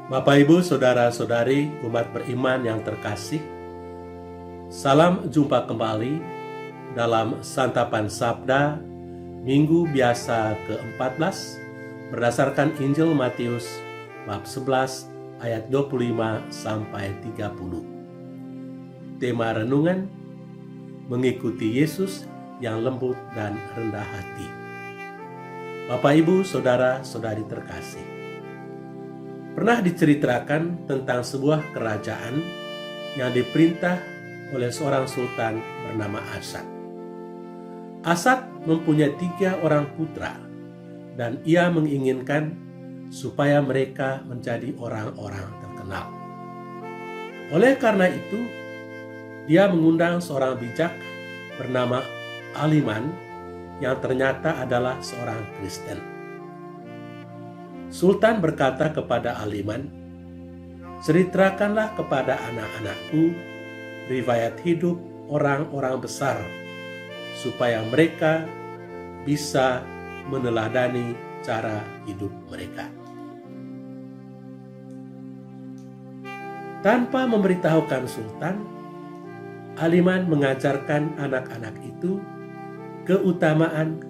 Bapak, Ibu, Saudara-saudari, umat beriman yang terkasih, salam jumpa kembali dalam Santapan Sabda Minggu Biasa ke-14 berdasarkan Injil Matius bab 11 ayat 25 sampai 30. Tema renungan: mengikuti Yesus yang lembut dan rendah hati. Bapak, Ibu, Saudara-saudari terkasih, pernah diceritakan tentang sebuah kerajaan yang diperintah oleh seorang sultan bernama Asad. Asad mempunyai 3 orang putra dan ia menginginkan supaya mereka menjadi orang-orang terkenal. Oleh karena itu, dia mengundang seorang bijak bernama Aliman yang ternyata adalah seorang Kristen. Sultan berkata kepada Aliman, "Ceritakanlah kepada anak-anakku riwayat hidup orang-orang besar, supaya mereka bisa meneladani cara hidup mereka." Tanpa memberitahukan Sultan, Aliman mengajarkan anak-anak itu keutamaan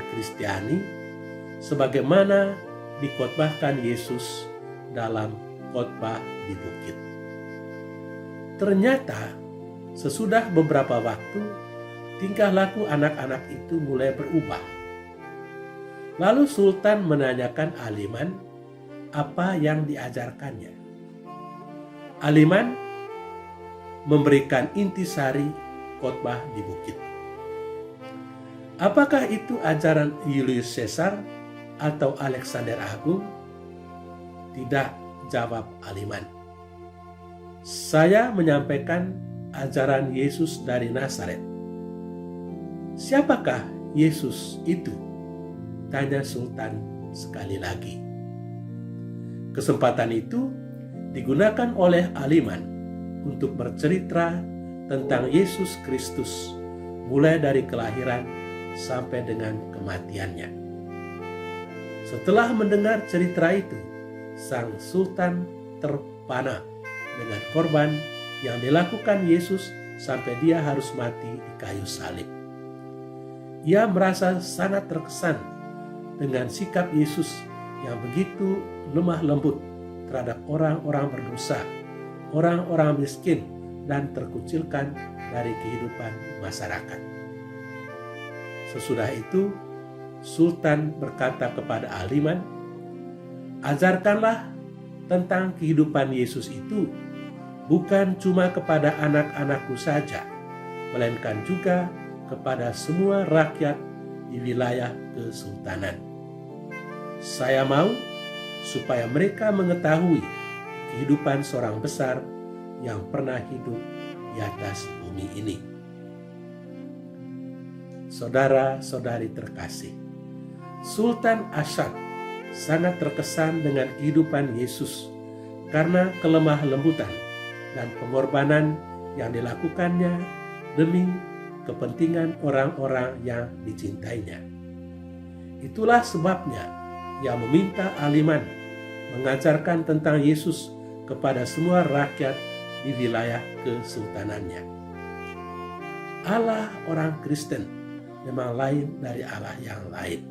Kristiani sebagaimana dikhotbahkan Yesus dalam khotbah di bukit. Ternyata sesudah beberapa waktu, tingkah laku anak-anak itu mulai berubah. Lalu Sultan menanyakan Aliman apa yang diajarkannya. Aliman memberikan intisari khotbah di bukit. Apakah itu ajaran Julius Caesar atau Alexander Agung? Tidak, jawab Aliman. Saya menyampaikan ajaran Yesus dari Nazaret. Siapakah Yesus itu? Tanya Sultan sekali lagi. Kesempatan itu digunakan oleh Aliman untuk bercerita tentang Yesus Kristus mulai dari kelahiran sampai dengan kematiannya. Setelah mendengar cerita itu, sang sultan terpana dengan korban yang dilakukan Yesus sampai dia harus mati di kayu salib. Ia merasa sangat terkesan dengan sikap Yesus yang begitu lemah lembut terhadap orang-orang berdosa, orang-orang miskin, dan terkucilkan dari kehidupan masyarakat. Sesudah itu, Sultan berkata kepada Aliman, "Ajarkanlah tentang kehidupan Yesus itu bukan cuma kepada anak-anakku saja, melainkan juga kepada semua rakyat di wilayah kesultanan. Saya mau supaya mereka mengetahui kehidupan seorang besar yang pernah hidup di atas bumi ini." Saudara-saudari terkasih, Sultan Asad sangat terkesan dengan kehidupan Yesus karena kelemah lembutan dan pengorbanan yang dilakukannya demi kepentingan orang-orang yang dicintainya. Itulah sebabnya ia meminta Aliman mengajarkan tentang Yesus kepada semua rakyat di wilayah kesultanannya. Allah orang Kristen memang lain dari Allah yang lain.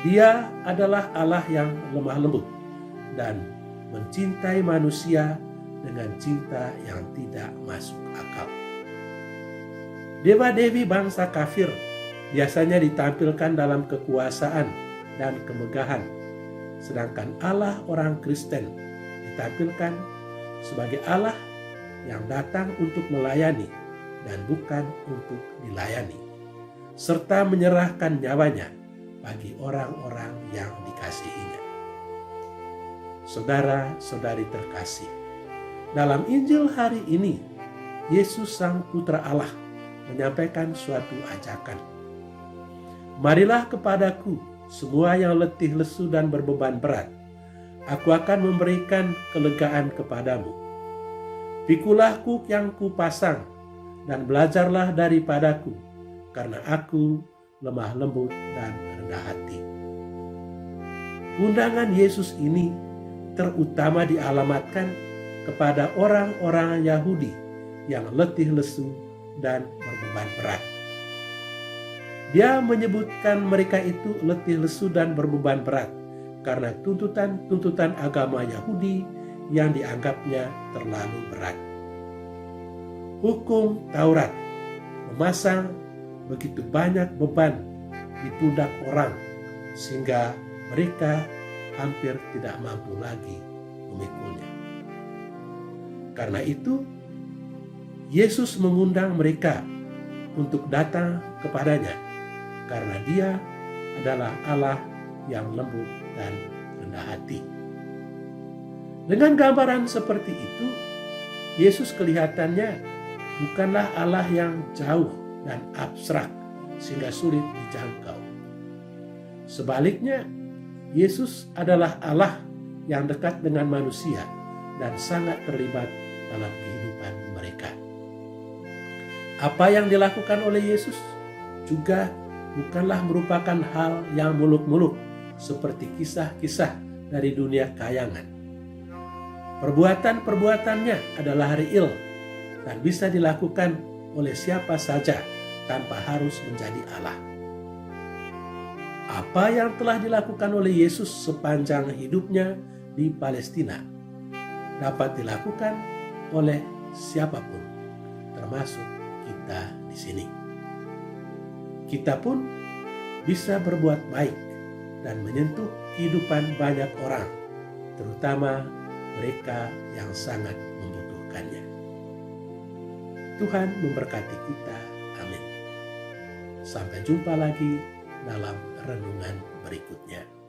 Dia adalah Allah yang lemah lembut dan mencintai manusia dengan cinta yang tidak masuk akal. Dewa-dewi bangsa kafir biasanya ditampilkan dalam kekuasaan dan kemegahan, sedangkan Allah orang Kristen ditampilkan sebagai Allah yang datang untuk melayani dan bukan untuk dilayani, serta menyerahkan nyawanya bagi orang-orang yang dikasihinya. Saudara-saudari terkasih, dalam Injil hari ini, Yesus Sang Putra Allah menyampaikan suatu ajakan. "Marilah kepadaku semua yang letih lesu dan berbeban berat, aku akan memberikan kelegaan kepadamu. Pikulah kuk yang kupasang dan belajarlah daripadaku, karena aku lemah lembut dan rendah hati." Undangan Yesus ini terutama dialamatkan kepada orang-orang Yahudi yang letih lesu dan berbeban berat. Dia menyebutkan mereka itu letih lesu dan berbeban berat karena tuntutan-tuntutan agama Yahudi yang dianggapnya terlalu berat. Hukum Taurat memasang begitu banyak beban di pundak orang sehingga mereka hampir tidak mampu lagi memikulnya. Karena itu, Yesus mengundang mereka untuk datang kepadanya karena Dia adalah Allah yang lembut dan rendah hati. Dengan gambaran seperti itu, Yesus kelihatannya bukanlah Allah yang jauh dan abstrak sehingga sulit dijangkau. Sebaliknya, Yesus adalah Allah yang dekat dengan manusia dan sangat terlibat dalam kehidupan mereka. Apa yang dilakukan oleh Yesus juga bukanlah merupakan hal yang muluk-muluk seperti kisah-kisah dari dunia kayangan. Perbuatan-perbuatannya adalah real dan bisa dilakukan oleh siapa saja tanpa harus menjadi Allah. Apa yang telah dilakukan oleh Yesus sepanjang hidupnya di Palestina dapat dilakukan oleh siapapun, termasuk kita di sini. Kita pun bisa berbuat baik dan menyentuh kehidupan banyak orang, terutama mereka yang sangat membutuhkannya. Tuhan memberkati kita. Amin. Sampai jumpa lagi dalam renungan berikutnya.